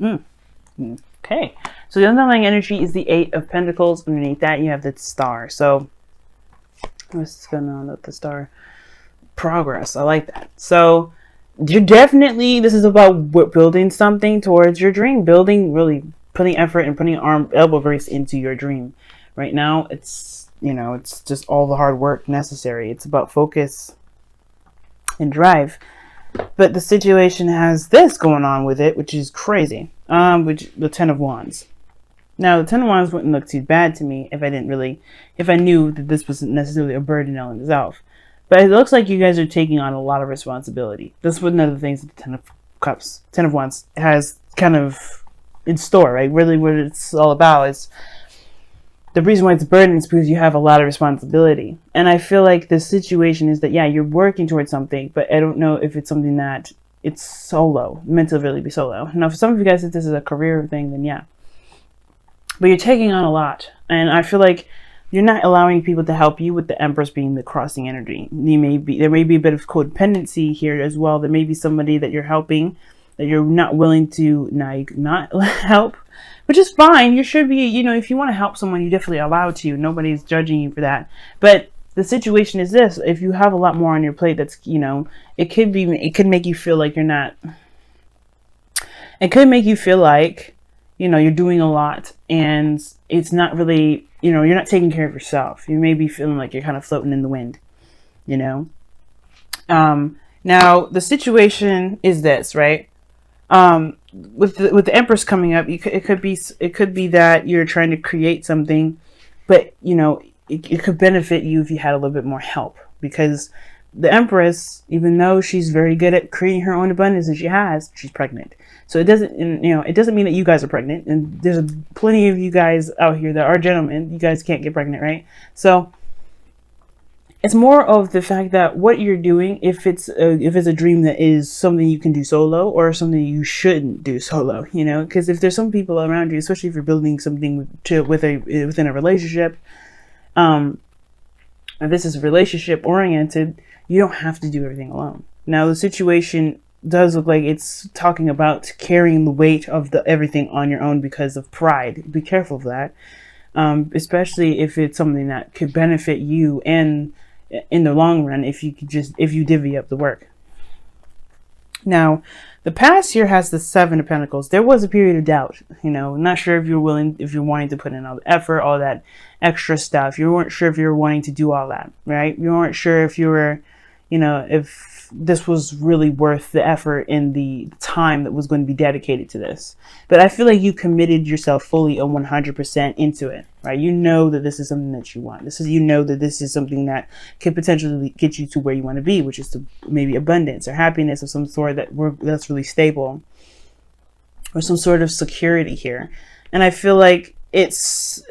Mm. Okay. So the underlying energy is the Eight of Pentacles. Underneath that, you have the Star. So what's going on with the Star? Progress. I like that. So you're definitely, this is about building something towards your dream. Building, really putting effort and putting elbow grease into your dream. Right now, it's, it's just all the hard work necessary. It's about focus and drive. But the situation has this going on with it, which is crazy. Which the Ten of Wands. Now, the Ten of Wands wouldn't look too bad to me if I knew that this wasn't necessarily a burden on itself. But it looks like you guys are taking on a lot of responsibility. That's one of the things that the Ten of Wands has kind of in store, right? Really what it's all about is the reason why it's a burden is because you have a lot of responsibility. And I feel like the situation is that, yeah, you're working towards something, but I don't know if it's something that it's solo, meant to really be solo. Now, for some of you guys, if this is a career thing, then yeah. But you're taking on a lot. And I feel like you're not allowing people to help you, with the Empress being the crossing energy. There may be a bit of codependency here as well. There may be somebody that you're helping that you're not willing to not help, which is fine. You should be, if you want to help someone, you're definitely allowed to. Nobody's judging you for that. But the situation is this: if you have a lot more on your plate, that's, it could make you feel like you're not. It could make you feel like, you're doing a lot, and it's not really, you're not taking care of yourself. You may be feeling like you're kind of floating in the wind, Now the situation is this, right? With the Empress coming up, it could be that you're trying to create something, but it could benefit you if you had a little bit more help, because the Empress, even though she's very good at creating her own abundance, and she's pregnant. So it doesn't mean that you guys are pregnant, and there's plenty of you guys out here that are gentlemen. You guys can't get pregnant, right? So it's more of the fact that what you're doing, if it's a dream that is something you can do solo, or something you shouldn't do solo, because if there's some people around you, especially if you're building something within a relationship, if this is relationship oriented, you don't have to do everything alone. Now the situation does look like it's talking about carrying the weight of the everything on your own because of pride. Be careful of that, especially if it's something that could benefit you and in the long run, if you divvy up the work. Now, the past here has the Seven of Pentacles. There was a period of doubt, not sure if you're wanting to put in all the effort, all that extra stuff. You weren't sure if you were wanting to do all that, right? You weren't sure if you were, if this was really worth the effort and the time that was going to be dedicated to this. But I feel like you committed yourself fully and 100% into it, right? You know that this is something that you want. That this is something that could potentially get you to where you want to be, which is to maybe abundance or happiness of some sort that's really stable, or some sort of security here. And I feel like it's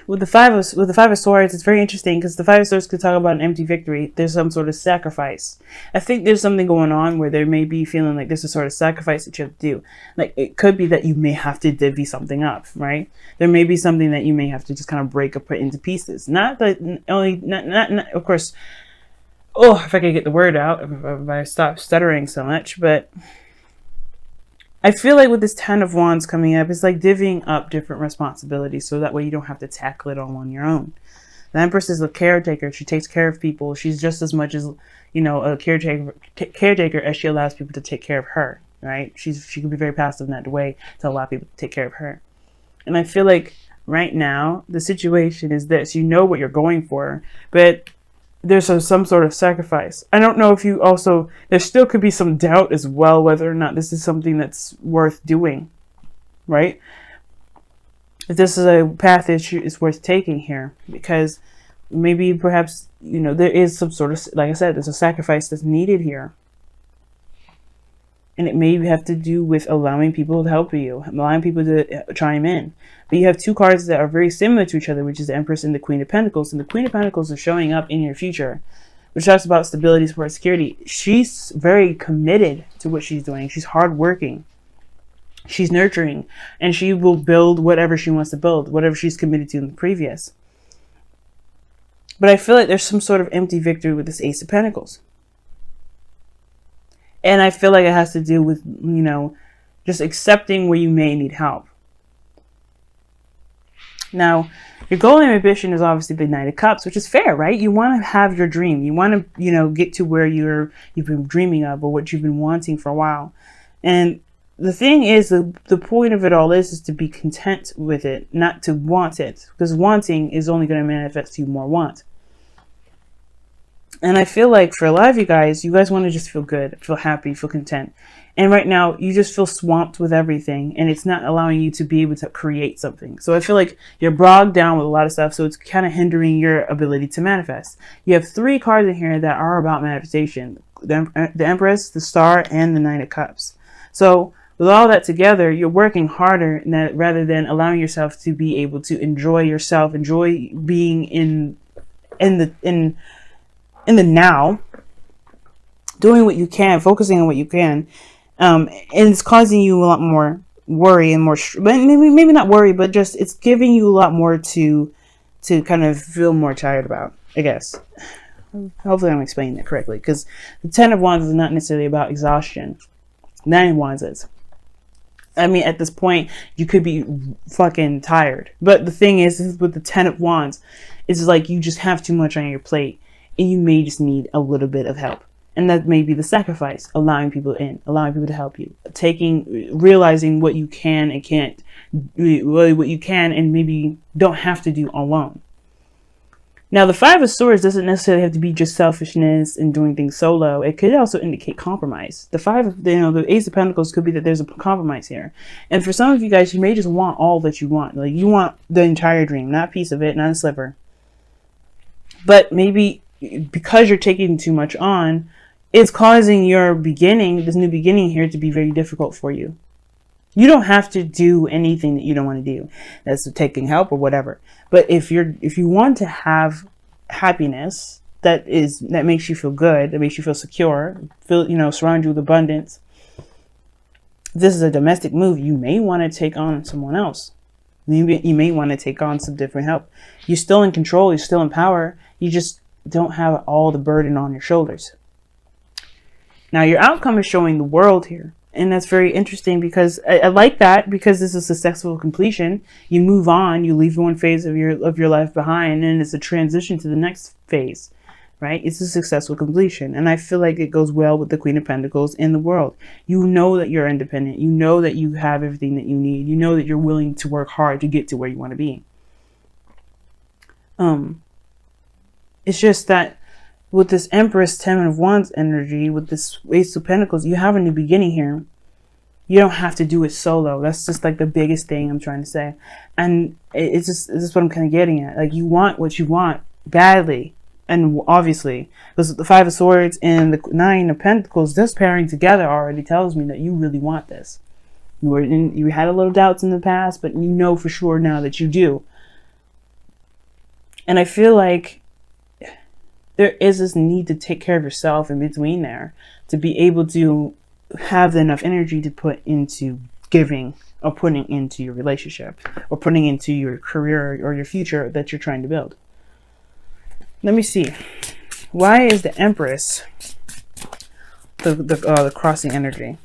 with the Five of Swords, it's very interesting because the Five of Swords could talk about an empty victory. There's some sort of sacrifice. I think there's something going on where there may be feeling like there's a sort of sacrifice that you have to do. Like, it could be that you may have to divvy something up, right? There may be something that you may have to just kind of break or put into pieces. Not of course. Oh, if I could get the word out, if I stop stuttering so much, but I feel like with this Ten of Wands coming up, it's like divvying up different responsibilities so that way you don't have to tackle it all on your own. The Empress is a caretaker. She takes care of people. She's just as much as, a caretaker as she allows people to take care of her, right? She can be very passive in that way to allow people to take care of her. And I feel like right now, the situation is this. You know what you're going for, but there's some sort of sacrifice. I don't know if there still could be some doubt as well, whether or not this is something that's worth doing, right? If this is a path that is worth taking here, because maybe perhaps, there is some sort of, like I said, there's a sacrifice that's needed here. And it may have to do with allowing people to help you, allowing people to chime in. But you have two cards that are very similar to each other, which is the Empress and the Queen of Pentacles. And the Queen of Pentacles is showing up in your future, which talks about stability, support, security. She's very committed to what she's doing. She's hardworking. She's nurturing. And she will build whatever she wants to build, whatever she's committed to in the previous. But I feel like there's some sort of empty victory with this Ace of Pentacles. And I feel like it has to do with, just accepting where you may need help. Now, your goal and ambition is obviously the Knight of Cups, which is fair, right? You want to have your dream. You want to, get to where you've been dreaming of, or what you've been wanting for a while. And the thing is, the point of it all is to be content with it, not to want it, because wanting is only going to manifest you more want. And I feel like for a lot of you guys want to just feel good, feel happy, feel content. And right now you just feel swamped with everything, and it's not allowing you to be able to create something. So I feel like you're bogged down with a lot of stuff. So it's kind of hindering your ability to manifest. You have 3 cards in here that are about manifestation: the Empress, the Star, and the Nine of Cups. So with all that together, you're working harder rather than allowing yourself to be able to enjoy yourself, enjoy being in the now, doing what you can, focusing on what you can. And it's causing you a lot more worry and more, maybe not worry, but just it's giving you a lot more to kind of feel more tired about, I guess. Hopefully I'm explaining that correctly, because the 10 of Wands is not necessarily about exhaustion. 9 of Wands is. I mean, at this point, you could be fucking tired. But the thing is with the 10 of Wands, it's like you just have too much on your plate, and you may just need a little bit of help. And that may be the sacrifice, allowing people in, allowing people to help you, realizing what you can and can't, really what you can and maybe don't have to do alone. Now, the 5 of Swords doesn't necessarily have to be just selfishness and doing things solo. It could also indicate compromise. The Ace of Pentacles could be that there's a compromise here. And for some of you guys, you may just want all that you want. Like, you want the entire dream, not a piece of it, not a sliver. But maybe because you're taking too much on, it's causing this new beginning here, to be very difficult for you. You don't have to do anything that you don't want to do. That's taking help or whatever. But if you want to have happiness that makes you feel good, that makes you feel secure, surround you with abundance. If this is a domestic move, you may want to take on someone else. You may want to take on some different help. You're still in control. You're still in power. You just don't have all the burden on your shoulders. Now, your outcome is showing the World here. And that's very interesting, because I like that, because this is a successful completion. You move on, you leave one phase of your life behind, and it's a transition to the next phase, right? It's a successful completion. And I feel like it goes well with the Queen of Pentacles in the World. You know that you're independent. You know that you have everything that you need. You know that you're willing to work hard to get to where you want to be. It's just that with this Empress, 10 of Wands energy, with this Ace of Pentacles, you have a new beginning here. You don't have to do it solo. That's just like the biggest thing I'm trying to say. And it's just what I'm kind of getting at. Like, you want what you want badly. And obviously, because the 5 of Swords and the 9 of Pentacles, this pairing together already tells me that you really want this. You had a little doubts in the past, but you know for sure now that you do. And I feel like there is this need to take care of yourself in between there, to be able to have enough energy to put into giving, or putting into your relationship, or putting into your career or your future that you're trying to build. Let me see. Why is the Empress the crossing energy?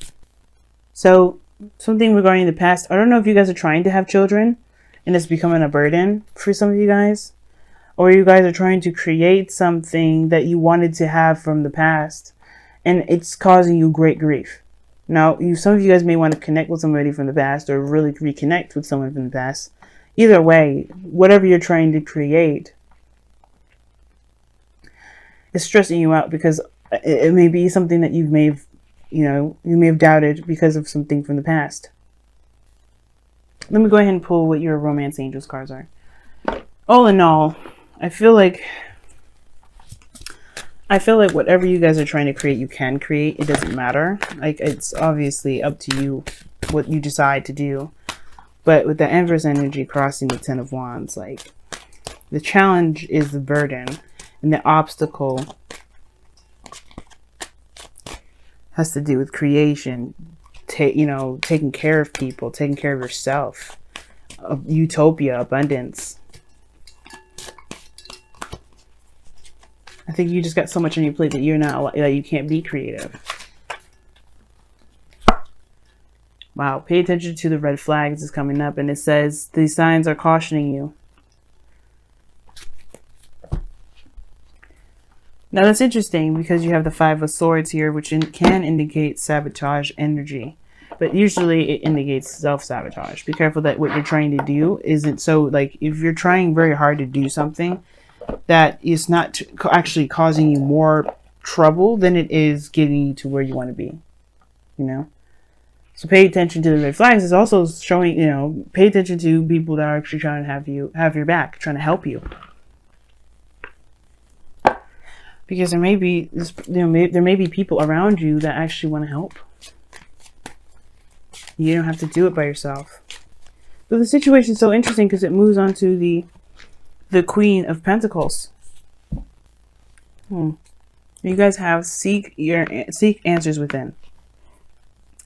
So something regarding the past. I don't know if you guys are trying to have children and it's becoming a burden for some of you guys. Or you guys are trying to create something that you wanted to have from the past, and it's causing you great grief. Now, some of you guys may want to connect with somebody from the past, or really reconnect with someone from the past. Either way, whatever you're trying to create is stressing you out, because it may be something that you may have doubted because of something from the past. Let me go ahead and pull what your Romance Angels cards are. All in all, I feel like whatever you guys are trying to create, you can create. It doesn't matter. Like, it's obviously up to you what you decide to do. But with the Empress energy crossing the 10 of Wands, like, the challenge is the burden, and the obstacle has to do with creation, taking care of people, taking care of yourself, utopia, abundance. I think you just got so much on your plate that you can't be creative. Wow. Pay attention to the red flags is coming up, and it says these signs are cautioning you. Now that's interesting because you have the Five of Swords here, which can indicate sabotage energy. But usually it indicates self-sabotage. Be careful that what you're trying to do isn't so, like, if you're trying very hard to do something that is not actually causing you more trouble than it is getting you to where you want to be, you know? So pay attention to the red flags. Is also showing, you know, pay attention to people that are actually trying to have your back, trying to help you. Because there may be, you know, there may be people around you that actually want to help. You don't have to do it by yourself. But the situation is so interesting because it moves on to the Queen of Pentacles. You guys have seek answers within.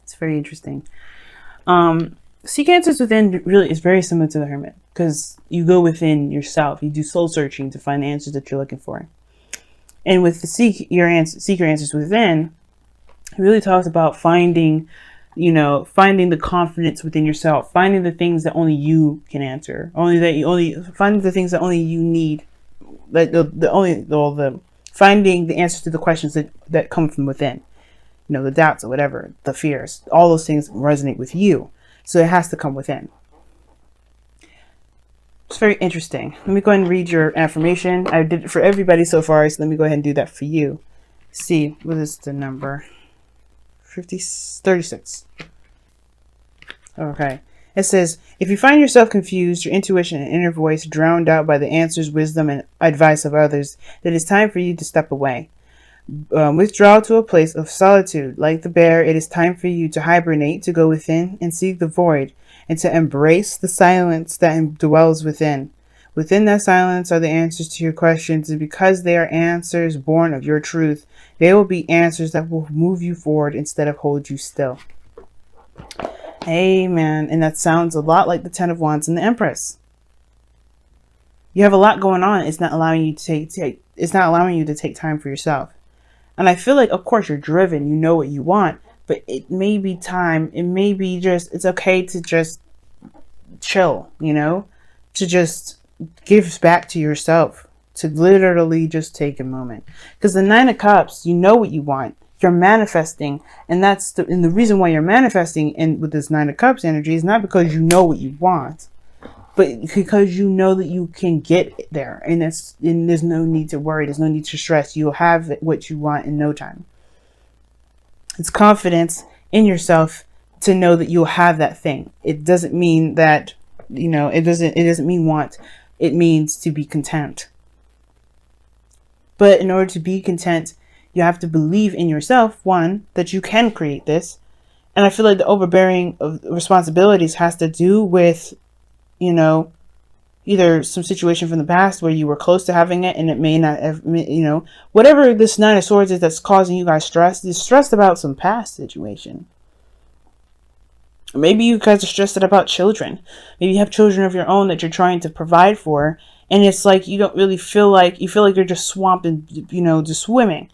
It's very interesting. Seek answers within really is very similar to the Hermit, because you go within yourself. You do soul searching to find the answers that you're looking for. And with the seek your answers within, it really talks about finding, you know, finding the confidence within yourself, finding the things that only you can answer, finding the things that only you need, finding the answers to the questions that come from within, you know, the doubts or whatever, the fears, all those things resonate with you. So it has to come within. It's very interesting. Let me go ahead and read your affirmation. I did it for everybody so far, so let me go ahead and do that for you. See, what is the number? 36. Okay. It says, if you find yourself confused, your intuition and inner voice drowned out by the answers, wisdom, and advice of others, then it's time for you to step away. Withdraw to a place of solitude. Like the bear, it is time for you to hibernate, to go within and seek the void, and to embrace the silence that dwells within. Within that silence are the answers to your questions, and because they are answers born of your truth, they will be answers that will move you forward instead of hold you still. Amen. And that sounds a lot like the Ten of Wands and the Empress. You have a lot going on. It's not allowing you to take time for yourself. And I feel like, of course, you're driven. You know what you want, but it may be time. It may be it's okay to just chill, you know, to just give back to yourself, to literally just take a moment. Because the Nine of Cups, you know what you want. You're manifesting, and the reason why you're manifesting and with this Nine of Cups energy is not because you know what you want, but because you know that you can get there, and there's no need to worry, there's no need to stress. You'll have what you want in no time. It's confidence in yourself to know that you'll have that thing. It doesn't mean that, you know, it doesn't mean want. It means to be content. But in order to be content, you have to believe in yourself, one, that you can create this. And I feel like the overbearing of responsibilities has to do with, you know, either some situation from the past where you were close to having it and it may not have, you know, whatever this Nine of Swords is that's causing you guys stress, you're stressed about some past situation. Maybe you guys are stressed about children. Maybe you have children of your own that you're trying to provide for, and it's like you don't really feel like, you feel like you're just swamped and, you know, just swimming.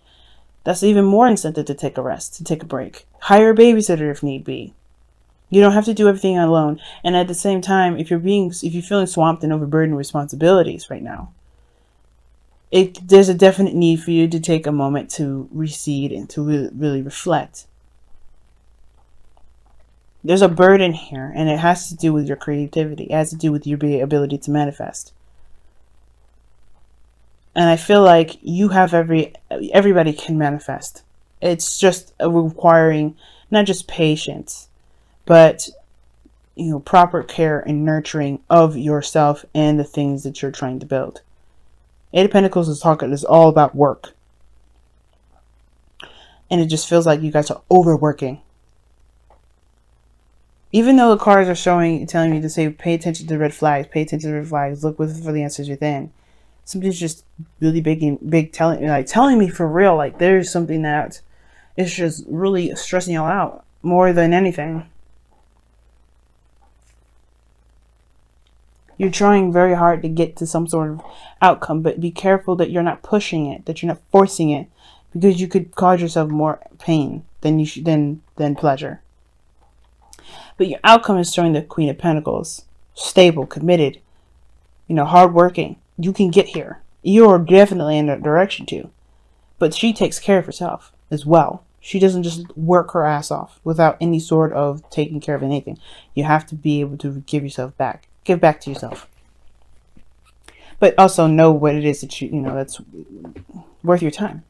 That's even more incentive to take a rest, to take a break. Hire a babysitter if need be. You don't have to do everything alone. And at the same time, if you're feeling swamped and overburdened with responsibilities right now, there's a definite need for you to take a moment to recede and to really reflect. There's a burden here, and it has to do with your creativity. It has to do with your ability to manifest. And I feel like you have everybody can manifest. It's just requiring not just patience, but, you know, proper care and nurturing of yourself and the things that you're trying to build. Eight of Pentacles is all about work. And it just feels like you guys are overworking. Even though the cards are telling me to say, pay attention to the red flags, pay attention to the red flags, look for the answers within. Something's just really big telling me for real, like there's something that is just really stressing y'all out more than anything. You're trying very hard to get to some sort of outcome, but be careful that you're not pushing it, that you're not forcing it, because you could cause yourself more pain than pleasure. But your outcome is showing the Queen of Pentacles. Stable, committed, hardworking. You can get here. You're definitely in that direction too. But she takes care of herself as well. She doesn't just work her ass off without any sort of taking care of anything. You have to be able to give yourself back. Give back to yourself. But also know what it is that that's worth your time.